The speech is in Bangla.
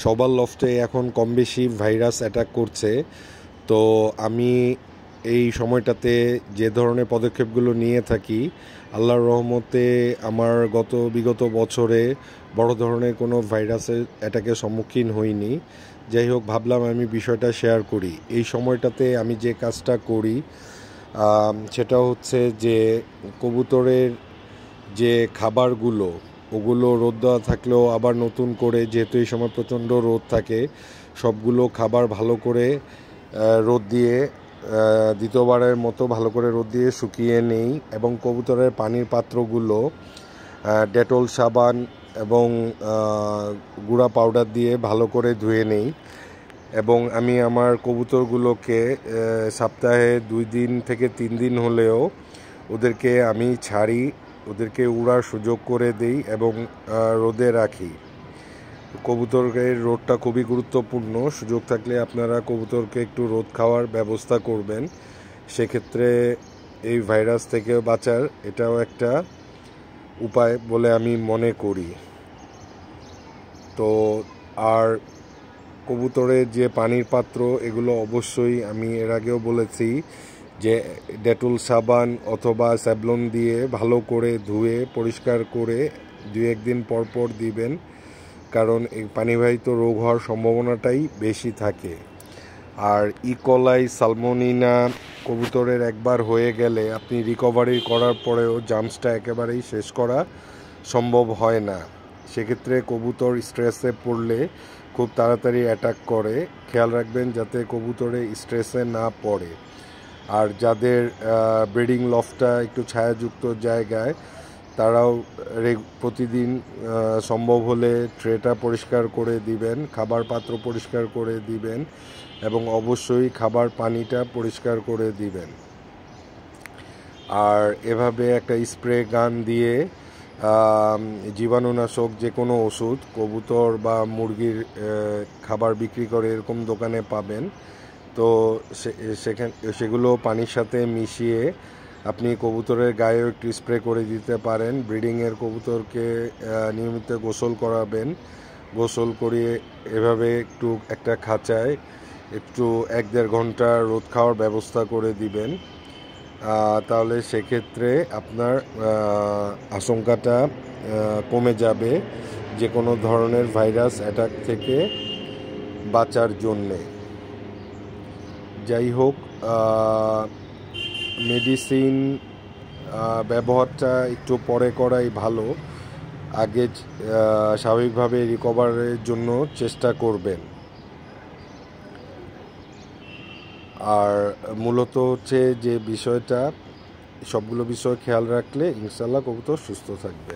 সবার লফটে এখন কম বেশি ভাইরাস অ্যাটাক করছে। তো আমি এই সময়টাতে যে ধরনের পদক্ষেপগুলো নিয়ে থাকি, আল্লাহর রহমতে আমার বিগত বছরে বড় ধরনের কোনো ভাইরাসের অ্যাটাকের সম্মুখীন হইনি। যাই হোক, ভাবলাম আমি বিষয়টা শেয়ার করি। এই সময়টাতে আমি যে কাজটা করি সেটা হচ্ছে যে কবুতরের যে খাবারগুলো, ওগুলো রোদ দেওয়া থাকলেও আবার নতুন করে, যেহেতু এই সময় প্রচণ্ড রোদ থাকে, সবগুলো খাবার ভালো করে রোদ দিয়ে দ্বিতীয়বারের মতো ভালো করে রোদ দিয়ে শুকিয়ে নেই এবং কবুতরের পানির পাত্রগুলো ডেটল সাবান এবং গুঁড়া পাউডার দিয়ে ভালো করে ধুয়ে নেই। এবং আমি আমার কবুতরগুলোকে সপ্তাহে 2 দিন থেকে 3 দিন হলেও ওদেরকে আমি ছাড়ি, ওদেরকে উড়ার সুযোগ করে দিই এবং রোদে রাখি। কবুতরের রোদটা খুবই গুরুত্বপূর্ণ। সুযোগ থাকলে আপনারা কবুতরকে একটু রোদ খাওয়ার ব্যবস্থা করবেন। সেক্ষেত্রে এই ভাইরাস থেকে বাঁচার এটাও একটা উপায় বলে আমি মনে করি। তো আর কবুতরের যে পানির পাত্র, এগুলো অবশ্যই আমি এর আগেও বলেছি যে ডেটল সাবান অথবা স্যাভলন দিয়ে ভালো করে ধুয়ে পরিষ্কার করে 2-1 দিন পর পর দিবেন, কারণ এই পানিবাহিত রোগ হওয়ার সম্ভাবনাটাই বেশি থাকে। আর ইকোলাই, সালমোনিনা কবুতরের একবার হয়ে গেলে আপনি রিকভারি করার পরেও জার্মসটা একেবারেই শেষ করা সম্ভব হয় না। সেক্ষেত্রে কবুতর স্ট্রেসে পড়লে খুব তাড়াতাড়ি অ্যাটাক করে। খেয়াল রাখবেন যাতে কবুতরে স্ট্রেসে না পড়ে। আর যাদের ব্রিডিং লফটটা একটু ছায়াযুক্ত জায়গায়, তারাও প্রতিদিন সম্ভব হলে ট্রেটা পরিষ্কার করে দিবেন, খাবার পাত্র পরিষ্কার করে দিবেন এবং অবশ্যই খাবার পানিটা পরিষ্কার করে দিবেন। আর এভাবে একটা স্প্রে গান দিয়ে জীবাণুনাশক যে কোনো ওষুধ কবুতর বা মুরগির খাবার বিক্রি করে এরকম দোকানে পাবেন। তো সেগুলো পানির সাথে মিশিয়ে আপনি কবুতরের গায়েও একটু স্প্রে করে দিতে পারেন। ব্রিডিংয়ের কবুতরকে নিয়মিত গোসল করাবেন। গোসল করিয়ে এভাবে একটু একটা খাঁচায় একটু 1-1.5 ঘন্টা রোদ খাওয়ার ব্যবস্থা করে দিবেন। তাহলে সেক্ষেত্রে আপনার আশঙ্কাটা কমে যাবে যে কোনো ধরনের ভাইরাস অ্যাটাক থেকে বাঁচার জন্যে। যাই হোক, মেডিসিন ব্যবহারটা একটু পরে করাই ভালো। আগে স্বাভাবিকভাবে রিকভারের জন্য চেষ্টা করবেন। আর মূলত হচ্ছে যে বিষয়টা, সবগুলো বিষয় খেয়াল রাখলে ইনশাল্লাহ কবুতর সুস্থ থাকবে।